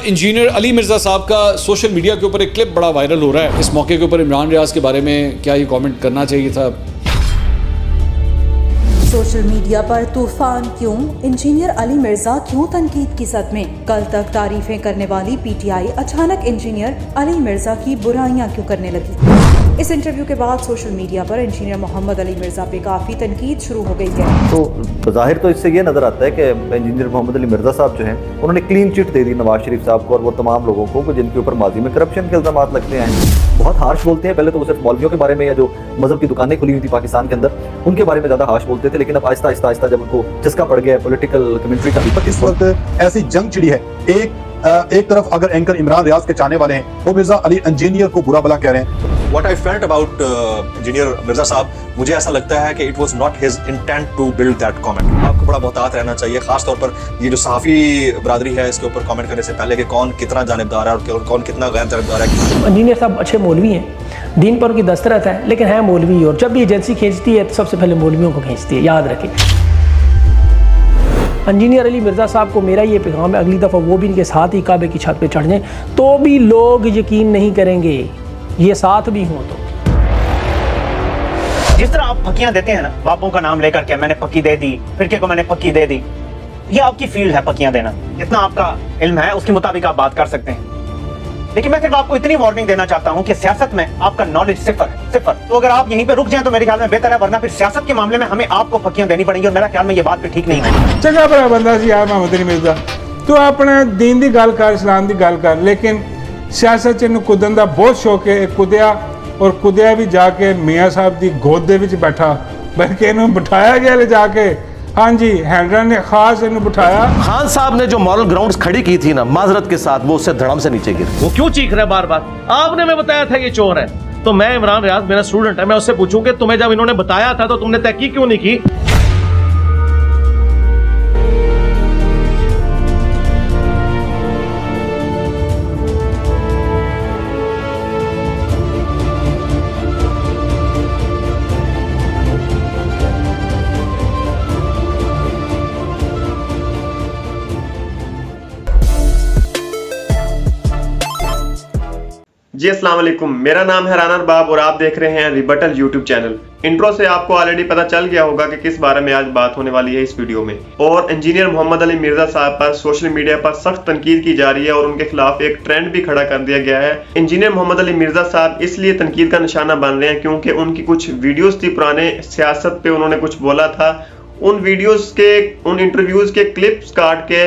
Engineer Ali Mirza साहब का social media के ऊपर एक क्लिप बड़ा वायरल हो रहा है। इस मौके के ऊपर इमरान रियाज के बारे में क्या ये कमेंट करना चाहिए था? सोशल मीडिया पर तूफान क्यों, इंजीनियर अली मिर्जा क्यों तनकीद की सद में? कल तक तारीफें करने वाली पीटीआई अचानक इंजीनियर अली मिर्जा की बुराइयां क्यों करने लगी? इस इंटरव्यू के बाद सोशल मीडिया पर इंजीनियर मोहम्मद अली मिर्जा पे काफ़ी तनकीद शुरू हो गई है। तो ज़ाहिर तो इससे ये नज़र आता है कि इंजीनियर मोहम्मद अली मिर्जा साहब जो हैं उन्होंने क्लीन चिट दे दी नवाज शरीफ साहब को और वो तमाम लोगों को जिनके ऊपर माजी में करप्शन के इल्ज़ामात लगते हैं। बहुत हार्श बोलते हैं। पहले तो वो सिर्फ मौलवियों के बारे में या जो मजहब की दुकानें खुली हुई थी पाकिस्तान के अंदर उनके बारे में ज़्यादा हार्श बोलते थे, लेकिन अब आहिस्ता आहिस्ता जब उनको चस्का पड़ गया पॉलिटिकल कमेंट्री का, इस वक्त ऐसी जंग छिड़ी है। एक तरफ अगर एंकर इमरान रियाज के चाहने वाले हैं वो मिर्जा अली इंजीनियर को बुरा भला कह रहे हैं। What I felt about engineer Mirza साहब, मुझे ऐसा लगता है कि it was not his intent to build that comment। आपको बड़ा मोहतात रहना चाहिए, खास तौर पर ये जो सहाफ़ी बरादरी है इसके ऊपर कमेंट करने से पहले कि कौन कितना जानिबदार है और कौन कितना गैर जानिबदार है। इंजीनियर साहब अच्छे मौलवी हैं, दीन पर उनकी दस्तरत है, लेकिन है मौलवी, और जब भी एजेंसी खींचती है तो सबसे पहले मौलवियों को खींचती है, याद रखें। इंजीनियर अली मिर्ज़ा साहब को मेरा ये पैगाम है, अगली दफ़ा वो भी इनके साथ ही काबे की छत पे चढ़ जाएं तो भी लोग यकीन नहीं करेंगे, ये साथ भी हों तो। जिस तरह आप पक्कियां देते हैं ना, बापों का नाम लेकर के मैंने पक्की दे दी, फिरके को मैंने पक्की दे दी, ये आपकी फील्ड है पक्कियां देना, इतना आपका इल्म है उसके मुताबिक आप बात कर सकते हैं। लेकिन मैं सिर्फ आपको इतनी वार्निंग देना चाहता हूं कि सियासत में आपका नॉलेज सिफर है, सिफर। तो अगर आप यहीं पे रुक जाएं तो मेरे ख्याल में बेहतर है, वरना फिर सियासत के मामले में हमें आपको पक्कियां देनी पड़ेंगी और मेरा ख्याल में ये बात भी ठीक नहीं है। चंगा भला बंदा सी यार मोहम्मद अली मिर्जा, तू अपने दीन दी गल कर, इस्लाम दी गल कर, लेकिन सियासत च इन्हूं कुदन दा बहुत शौक है। कुदया और कुदया भी जाके मियाँ साहब दी गोद दे विच बैठा, बल्कि इन्हूं बिठाया गया ले जाके, हाँ जी, हैंडलर ने खास इन्हें बिठाया। खान साहब ने जो मॉरल ग्राउंड्स खड़ी की थी ना माजरत के साथ, वो उससे धड़म से नीचे गिर। वो क्यों चीख रहा है बार बार? आपने मैं बताया था ये चोर है, तो मैं इमरान रियाज मेरा स्टूडेंट है, मैं उससे पूछूं कि तुम्हें जब इन्होंने बताया था तो तुमने तहकीक क्यों नहीं की? जी अस्सलाम वालेकुम, मेरा नाम है राना अरबाब और आप देख रहे हैं रिबटल यूट्यूब चैनल। इंट्रो से आपको ऑलरेडी पता चल गया होगा कि किस बारे में आज बात होने वाली है इस वीडियो में। और इंजीनियर मोहम्मद अली मिर्जा साहब पर सोशल मीडिया पर सख्त तनकीद की जा रही है और उनके खिलाफ एक ट्रेंड भी खड़ा कर दिया गया है। इंजीनियर मोहम्मद अली मिर्जा साहब इसलिए तनकीद का निशाना बन रहे हैं क्योंकि उनकी कुछ वीडियोज थी पुराने, सियासत पे उन्होंने कुछ बोला था। उन वीडियोज के, उन इंटरव्यूज के क्लिप्स काट के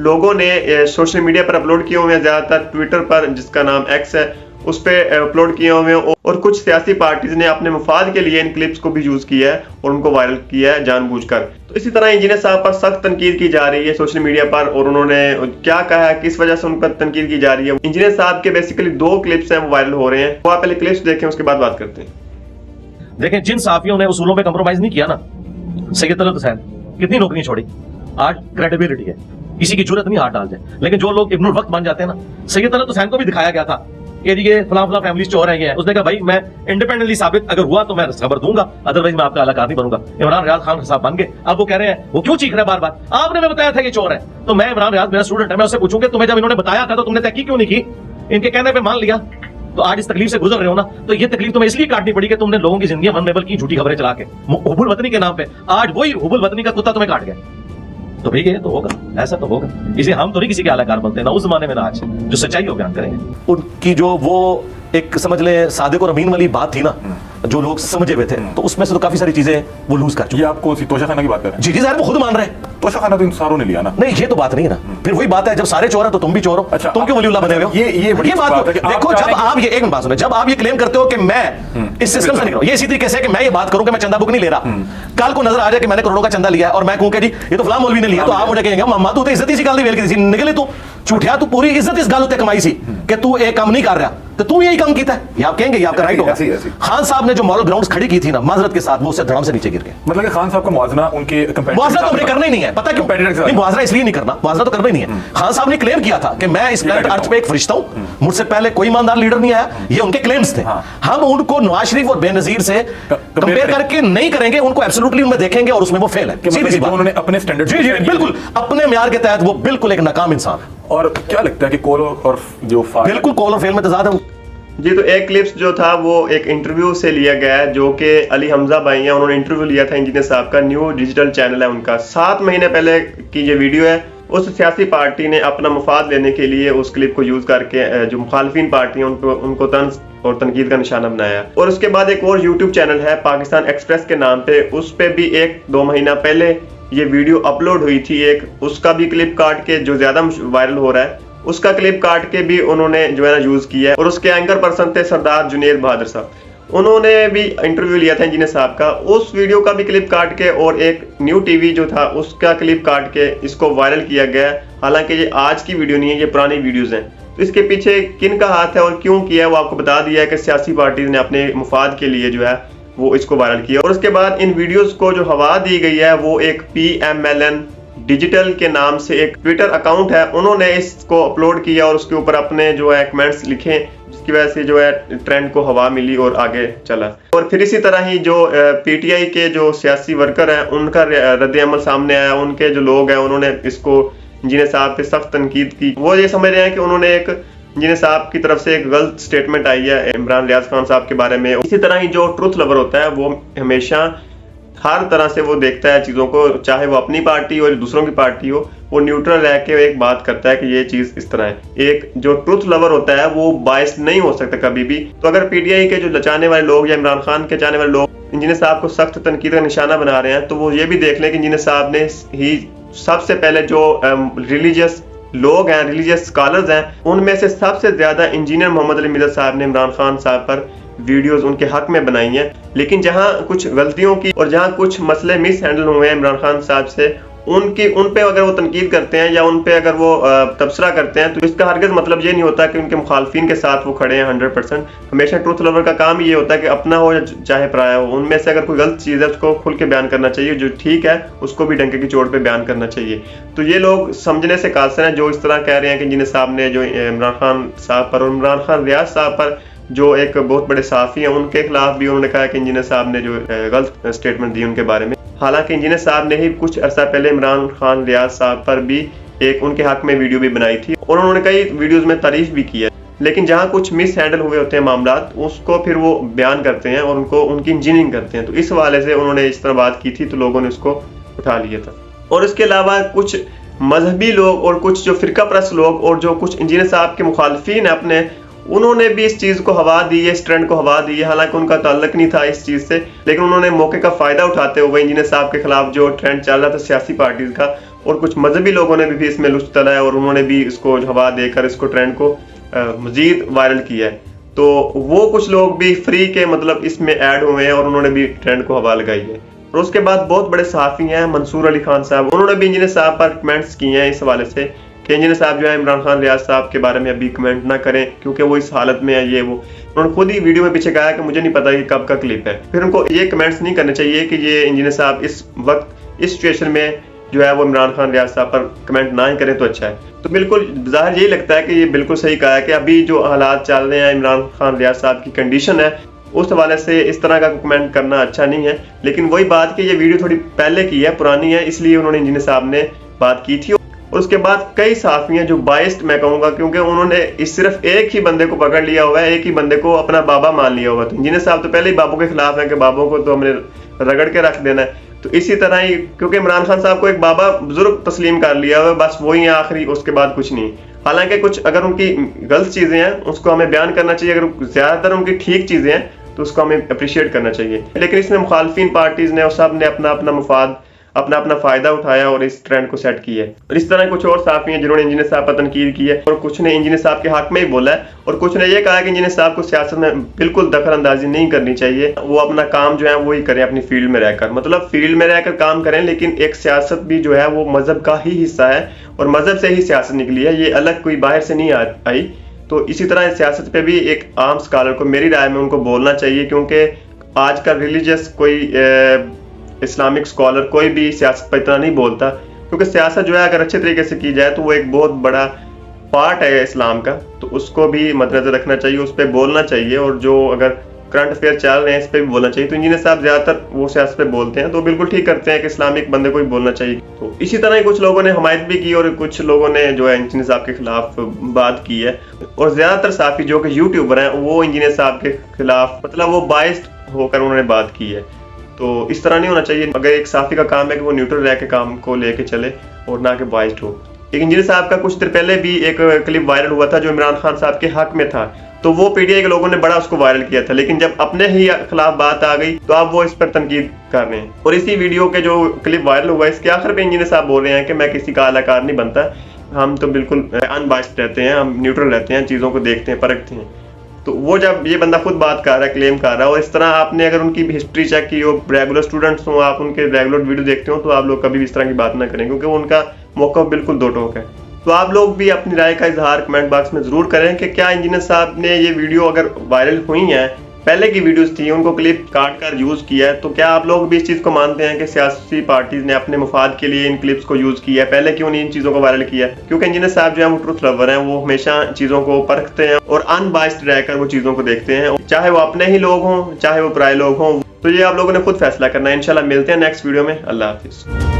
लोगों ने सोशल मीडिया पर अपलोड किए हुए हैं, ज्यादातर ट्विटर पर जिसका नाम एक्स है उस पर अपलोड किए हुए हैं, और कुछ सियासी पार्टीज ने अपने मुफाद के लिए इन क्लिप्स को भी यूज किया है और उनको वायरल किया है जानबूझकर। तो इसी तरह इंजीनियर साहब पर सख्त तनकीद की जा रही है सोशल मीडिया पर, और उन्होंने क्या कहा है, किस वजह से उन पर तनकीद की जा रही है। इंजीनियर साहब के बेसिकली 2 क्लिप्स हैं वो वायरल हो रहे हैं, तो आप पहले क्लिप्स देखें उसके बाद बात करते हैं। देखें, जिन साफियों ने उसूलों पे कंप्रोमाइज नहीं किया ना, सैयद तलत हुसैन कितनी नौकरियां छोड़ी, आज क्रेडिबिलिटी है, किसी की जरूरत नहीं हाथ डाल जाए। लेकिन जो लोग इब्नुल वक्त बन जाते हैं ना, सैयद तलत हुसैन को भी दिखाया गया था कि ये फलां फैमिली चोर है, उसने कहा भाई मैं इंडिपेंडेंटली साबित अगर हुआ तो मैं खबर दूंगा, अदरवाइज मैं आपका अलाकार नहीं बनूंगा। इमरान रियाज खान साहब बन गए, अब वो कह रहे हैं, वो क्यों चीख रहे हैं बार बार? आपने मैं बताया था ये चोर है, तो मैं इमरान रियाज मेरा स्टूडेंट है, मैं उससे पूछूं कि तुम्हें जब इन्होंने बताया था तो तुमने तहकीक क्यों नहीं की? इनके कहने पे मान लिया, तो आज इस तकलीफ से गुजर रहे हो ना, तो ये तकलीफ तुम्हें इसलिए काटनी पड़ी कि तुमने लोगों की जिंदगी वल्नरेबल की, झूठी खबरें चला के हुबुल वतनी के नाम पे। आज वही हुबुल वतनी का कुत्ता तुम्हें काट गया, तो भाई ये तो होगा, ऐसा तो होगा। इसे हम तो नहीं किसी के आलाकार बनते ना उस जमाने में ना आज, जो सच्चाई हो बयान करेंगे। उनकी जो वो एक समझ ले सादिक और अमीन वाली बात थी ना, जो लोग समझे हुए थे, तो उसमें से तो काफी सारी चीजें वो लूज कर चुके। ये आप कौन सी तोशा खाना की बात कर रहे हैं? जी जी, वो खुद मान रहे हैं। तोशा खाना तो इन सारों ने लिया ना। नहीं, ये तो बात नहीं है ना, फिर वही बात है, जब सारे चोर हैं तो तुम भी चोर हो। अच्छा, तुम क्यों वलीउल्लाह बने हुए हो? ये बात है। देखो, जब आप ये एक बात सुने, जब आप ये क्लेम करते हो कि मैं इस सिस्टम से निकला, ये इसी तरीके से कि मैं ये बात करूं कि मैं चंदा बुक नहीं ले रहा, कल को नजर आ जाए कि मैंने करोड़ों का चंदा लिया है और मैं कहूं कि जी ये तो फलां मौलवी ने लिया, तो आप मुझे कहेंगे मम्मा तू तो इज्जत इसी गल दी वेल की थी, निकले तू झूठिया, तू पूरी इज्जत इस गल उत्ते कमाई सी कि तू एक काम नहीं कर रहा, तो तू यही काम किया है, ये आप कहेंगे, ये आपका राइट होगा। खान साहब ने जो मॉरल ग्राउंड्स खड़ी की थी ना माजरत के साथ, वो उससे धड़म से नीचे गिर गए। मतलब कि खान साहब का मुआवजा उनके मुआवजा तो करना ही नहीं है, पता क्यों? नहीं, मुआवजा इसलिए नहीं करना, मुआवजा तो करना ही नहीं है। खान साहब ने क्लेम किया था कि मैं इस प्लेनेट अर्थ पे एक फरिश्ता हूं, मुझसे पहले कोई ईमानदार लीडर नहीं आया, ये उनके क्लेम्स थे। हम उनको नवाज शरीफ और बेनजीर से कंपेयर करके नहीं करेंगे, उनको एब्सोल्युटली उनमें देखेंगे और उसमें वो फेल है। सीधी सी बात, उन्होंने अपने स्टैंडर्ड, जी जी बिल्कुल अपने म्यार के तहत वो बिल्कुल एक नाकाम इंसान है। और क्या लगता है कि कॉल और जो बिल्कुल कॉल और फेल में तजाद है। जी, तो एक क्लिप्स जो था वो एक इंटरव्यू से लिया गया है, जो कि अली हमजा भाई हैं, उन्होंने इंटरव्यू लिया था इंजीनियर साहब का, न्यू डिजिटल चैनल है उनका। 7 महीने पहले की ये वीडियो है। उस सियासी पार्टी ने अपना मुफाद लेने के लिए उस क्लिप को यूज करके जो मुखालफिन पार्टी है उनको तंज और तनकीद का निशाना बनाया। और उसके बाद एक और यूट्यूब चैनल है पाकिस्तान एक्सप्रेस के नाम पे, उस पे भी 1-2 महीना पहले ये वीडियो अपलोड हुई थी एक, उसका भी क्लिप काट के जो ज्यादा वायरल हो रहा है उसका क्लिप काट के भी उन्होंने जो है ना यूज किया है। और उसके एंकर पर्सन थे सरदार जुनेद बहादुर साहब, उन्होंने भी इंटरव्यू लिया था इंजीनियर साहब का, उस वीडियो का भी क्लिप काट के और एक न्यू टीवी जो था उसका क्लिप काट के इसको वायरल किया गया। हालांकि ये आज की वीडियो नहीं है, ये पुरानी वीडियोज हैं। तो इसके पीछे किन का हाथ है और क्यों किया है वो आपको बता दिया है कि सियासी पार्टी ने अपने मुफाद के लिए जो है वो इसको वायरल किया। और उसके बाद इन वीडियोज को जो हवा दी गई है वो एक PMLN डिजिटल के नाम से एक ट्विटर अकाउंट है, उन्होंने इसको अपलोड किया और उसके ऊपर अपने जो है कमेंट्स लिखे, जिसकी वजह से जो है ट्रेंड को हवा मिली और आगे चला। और फिर इसी तरह ही जो PTI के जो सियासी वर्कर हैं उनका रद्द-ए-अमल सामने आया, उनके जो लोग हैं उन्होंने इसको इंजीनियर साहब पे सख्त तनकीद की। वो ये समझ रहे हैं कि उन्होंने एक इंजीनियर साहब की तरफ से एक गलत स्टेटमेंट आई है इमरान रियाज खान साहब के बारे में। इसी तरह ही जो ट्रुथ लवर होता है वो हमेशा हर तरह से वो देखता है चीज़ों को, चाहे वो अपनी पार्टी हो या दूसरों की पार्टी हो, वो न्यूट्रल रह के एक बात करता है कि ये चीज़ इस तरह है। एक जो ट्रुथ लवर होता है वो बायस्ड नहीं हो सकता कभी भी। तो अगर PTI के जो चाहने वाले लोग या इमरान खान के चाहने वाले लोग इंजीनियर साहब को सख्त तनकीद का निशाना बना रहे हैं, तो वो ये भी देख लें कि इंजीनियर साहब ने ही सबसे पहले जो रिलीजियस लोग हैं, रिलीजियस स्कॉलर्स हैं, उनमें से सबसे ज्यादा इंजीनियर मोहम्मद अली मिर्जा साहब ने इमरान खान साहब पर वीडियोस उनके हक में बनाई हैं। लेकिन जहां कुछ गलतियों की और जहां कुछ मसले मिस हैंडल हुए हैं इमरान खान साहब से, उन पे अगर वो तनकीद करते हैं या उन पे अगर वो तबसरा करते हैं, तो इसका हरगिज़ मतलब ये नहीं होता कि उनके मुखालफिन के साथ वो खड़े हैं 100%। हमेशा ट्रुथ लवर का काम ये होता है कि अपना हो या चाहे पराया हो, उनमें से अगर कोई गलत चीज़ है उसको खुल के बयान करना चाहिए, जो ठीक है उसको भी डंके की चोट पे बयान करना चाहिए। तो ये लोग समझने से कासिर हैं जो इस तरह कह रहे हैं कि इंजीनियर साहब ने जो इमरान खान साहब पर और इमरान खान रियाज साहब पर जो एक बहुत बड़े सहाफ़ी हैं उनके खिलाफ भी उन्होंने कहा कि इंजीनियर साहब ने जो गलत स्टेटमेंट दी उनके बारे में। हालांकि इंजीनियर साहब ने ही कुछ अर्सा पहले इमरान खान रियाज साहब पर भी एक उनके हक में वीडियो भी बनाई थी और उन्होंने कई वीडियोस में तारीफ भी की है। लेकिन जहां कुछ मिस हैंडल हुए होते हैं मामला, उसको फिर वो बयान करते हैं और उनकी इंजीनियरिंग करते हैं। तो इस हवाले से उन्होंने इस तरह बात की थी तो लोगों ने उसको उठा लिया था। और इसके अलावा कुछ मजहबी लोग और कुछ जो फिरका परस्त लोग और जो कुछ इंजीनियर साहब के मुखालफिन है अपने, उन्होंने भी इस चीज़ को हवा दी है, इस ट्रेंड को हवा दी है। हालांकि उनका ताल्लुक नहीं था इस चीज़ से, लेकिन उन्होंने मौके का फ़ायदा उठाते हुए इंजीनियर साहब के खिलाफ जो ट्रेंड चल रहा था सियासी पार्टीज़ का, और कुछ मजहबी लोगों ने भी इसमें लुत्फ़ उठाया है और उन्होंने भी इसको हवा देकर इसको ट्रेंड को मज़ीद वायरल किया है। तो वो कुछ लोग भी फ्री के मतलब इसमें ऐड हुए हैं और उन्होंने भी ट्रेंड को हवा लगाई है। और उसके बाद बहुत बड़े सहाफ़ी हैं मंसूर अली खान साहब, उन्होंने भी इंजीनियर साहब पर कमेंट्स किए हैं इस हवाले से कि इंजीनियर साहब जो है इमरान खान रियाज साहब के बारे में अभी कमेंट ना करें क्योंकि वो इस हालत में है। ये वो उन्होंने खुद ही वीडियो में पीछे कहा कि मुझे नहीं पता कि कब का क्लिप है। फिर उनको ये कमेंट्स नहीं करने चाहिए कि ये इंजीनियर साहब इस वक्त इस सिचुएशन में जो है वो इमरान खान रियाज साहब पर कमेंट ना ही करें तो अच्छा है। तो बिल्कुल ज़ाहिर यही लगता है कि ये बिल्कुल सही कहा है कि अभी जो हालात चल रहे हैं, इमरान खान रियाज साहब की कंडीशन है, उस हवाले से इस तरह का कमेंट करना अच्छा नहीं है। लेकिन वही बात कि ये वीडियो थोड़ी पहले की है, पुरानी है, इसलिए उन्होंने इंजीनियर साहब ने बात की थी। और उसके बाद कई सहाफ़ी हैं जो बाइस्ड मैं कहूँगा, क्योंकि उन्होंने इस सिर्फ एक ही बंदे को पकड़ लिया हुआ है, एक ही बंदे को अपना बाबा मान लिया हुआ। तो इंजीनियर साहब तो पहले ही बाबू के खिलाफ हैं कि बाबू को तो हमने रगड़ के रख देना है। तो इसी तरह ही क्योंकि इमरान खान साहब को एक बाबा बुजुर्ग तस्लीम कर लिया हुआ है, बस वही है आखिरी, उसके बाद कुछ नहीं। हालांकि कुछ अगर उनकी गलत चीज़ें हैं उसको हमें बयान करना चाहिए, अगर ज़्यादातर उनकी ठीक चीज़ें हैं तो उसको हमें अप्रिशिएट करना चाहिए। लेकिन इसमें मुखालफिन पार्टीज़ ने और सब ने अपना अपना मुफाद, अपना अपना फायदा उठाया और इस ट्रेंड को सेट किया है। और इस तरह कुछ और सहाफ़ी हैं जिन्होंने इंजीनियर साहब पर तनकीद की है और कुछ ने इंजीनियर साहब के हक में ही बोला है और कुछ ने यह कहा कि इंजीनियर साहब को सियासत में बिल्कुल दखल अंदाजी नहीं करनी चाहिए, वो अपना काम जो है वो ही करें अपनी फील्ड में रहकर, मतलब फील्ड में रहकर काम करें। लेकिन एक सियासत भी जो है वो मजहब का ही हिस्सा है और मजहब से ही सियासत निकली है, ये अलग कोई बाहर से नहीं आई। तो इसी तरह सियासत पे भी एक आम स्कॉलर को मेरी राय में उनको बोलना चाहिए, क्योंकि आज का रिलीजियस कोई इस्लामिक स्कॉलर कोई भी सियासत पर इतना नहीं बोलता, क्योंकि सियासत जो है अगर अच्छे तरीके से की जाए तो वो एक बहुत बड़ा पार्ट है इस्लाम का, तो उसको भी मद्देनजर रखना चाहिए, उस पर बोलना चाहिए। और जो अगर करंट अफेयर चल रहे हैं इस पे भी बोलना चाहिए। तो इंजीनियर साहब ज्यादातर वो सियासत पे बोलते हैं, तो बिल्कुल ठीक करते हैं कि इस्लामिक बंदे को भी बोलना चाहिए। तो इसी तरह ही कुछ लोगों ने हमायत भी की और कुछ लोगों ने जो है इंजीनियर साहब के खिलाफ बात की है। और ज्यादातर साफी जो कि यूट्यूबर हैं वो इंजीनियर साहब के खिलाफ मतलब वो बाइस्ड होकर उन्होंने बात की है। तो इस तरह नहीं होना चाहिए। अगर एक साफी का काम है कि वो न्यूट्रल रह के काम को लेके चले और ना कि बाइस्ड हो। एक इंजीनियर साहब का कुछ देर पहले भी एक क्लिप वायरल हुआ था जो इमरान खान साहब के हक में था, तो वो पीटीआई के लोगों ने बड़ा उसको वायरल किया था, लेकिन जब अपने ही खिलाफ बात आ गई तो अब वो इस पर तनकीद कर रहे हैं। और इसी वीडियो के जो क्लिप वायरल हुआ इसके आखिर पे इंजीनियर साहब बोल रहे हैं कि मैं किसी का कलाकार नहीं बनता, हम तो बिल्कुल अनबाइस्ड रहते हैं, हम न्यूट्रल रहते हैं, चीज़ों को देखते हैं, परखते हैं। तो वो जब ये बंदा खुद बात कर रहा है, क्लेम कर रहा है, और इस तरह आपने अगर उनकी हिस्ट्री चेक की हो, रेगुलर स्टूडेंट्स हो, आप उनके रेगुलर वीडियो देखते हो, तो आप लोग कभी भी इस तरह की बात ना करें, क्योंकि उनका मौका बिल्कुल दो टोक है। तो आप लोग भी अपनी राय का इजहार कमेंट बॉक्स में जरूर करें कि क्या इंजीनियर साहब ने ये वीडियो अगर वायरल हुई है, पहले की वीडियोस थी उनको क्लिप काट कर यूज किया है, तो क्या आप लोग भी इस चीज को मानते हैं कि सियासी पार्टीज ने अपने मुफाद के लिए इन क्लिप्स को यूज किया है? पहले क्यों नहीं इन चीजों को वायरल किया? क्योंकि इंजीनियर साहब जो है वो ट्रुथ लवर हैं, वो हमेशा चीजों को परखते हैं और अनबाइस्ड रहकर वो चीजों को देखते हैं, चाहे वो अपने ही लोग हों चाहे वो पराए लोग हों। तो ये आप लोगों ने खुद फैसला करना है। इंशाल्लाह मिलते हैं नेक्स्ट वीडियो में। अल्लाह हाफिज।